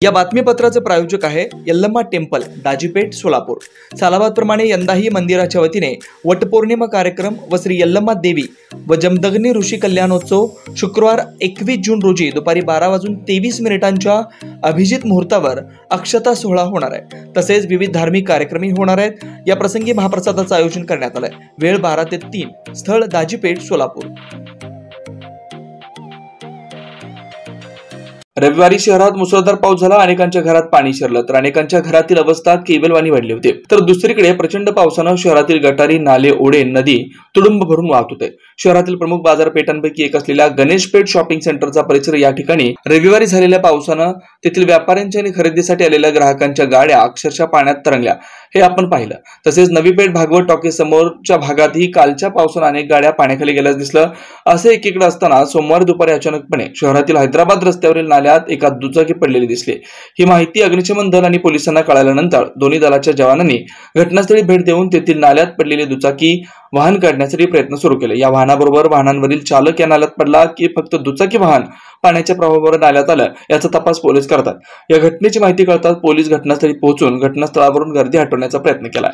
या बातमीपत्राचे प्रायोजक आहे यल्लम्मा टेम्पल, दाजीपेठ, सोलापूर। सालाबादप्रमाणे यंदाही मंदिराच्या वतीने वटपौर्णिमा कार्यक्रम व श्री यल्लम्मा देवी व जमदग्नी ऋषी कल्याणोत्सव शुक्रवार 21 जून रोजी दुपारी 12:23 अभिजित मुहूर्तावर अक्षता सोहळा होणार आहे। तसेच विविध धार्मिक कार्यक्रमही होणार आहेत। या प्रसंगी महाप्रसादाचे आयोजन करण्यात आले। वेळ 12 ते 3, स्थळ दाजीपेठ, सोलापूर। रविवारी शहरात मुसळधार पाऊस झाला। अनेकांच्या घरात पाणी शिरलं तर अनेकांच्या घरातील अवस्था केबलवाणी वाढली होती। तर दुसरीकडे प्रचंड पावसानं शहरातील गटारी, नाले, ओढे, नदी तुडुंब भरून वाहत होते। शहरातील प्रमुख बाजारपेठांपैकी एक असलेल्या गणेशपेठ शॉपिंग सेंटरचा परिसर या ठिकाणी रविवारी झालेल्या पावसानं तेथील व्यापाऱ्यांच्या आणि खरेदीसाठी आलेल्या ग्राहकांच्या गाड्या अक्षरशः पाण्यात तरंगल्या, हे आपण पाहिलं। तसेच नवी पेठ भागवत टॉकीज समोरच्या भागातही कालच्या पावसानं अनेक गाड्या पाण्याखाली गेल्यास दिसलं। असे एकीकडे असताना सोमवारी दुपारी अचानकपणे शहरातील हैदराबाद रस्त्यावरील नाल्यात एका दुचाकी पडलेली दिसली। ही माहिती अग्निशमन दल आणि पोलिसांना कळाल्यानंतर दोन्ही दलाच्या जवानांनी घटनास्थळी भेट देऊन तेथील नाल्यात पडलेली दुचाकी वाहन काढण्यासाठी प्रयत्न सुरू केले। या वाहनाबरोबर वाहनांवरील चालक या नाल्यात पडला की फक्त दुचाकी वाहन पाण्याच्या प्रवाहावर नाल्यात आलं, याचा तपास पोलीस करतात। या घटनेची माहिती कळताच पोलीस घटनास्थळी पोहोचून घटनास्थळावरून गर्दी हटवण्याचा प्रयत्न केला।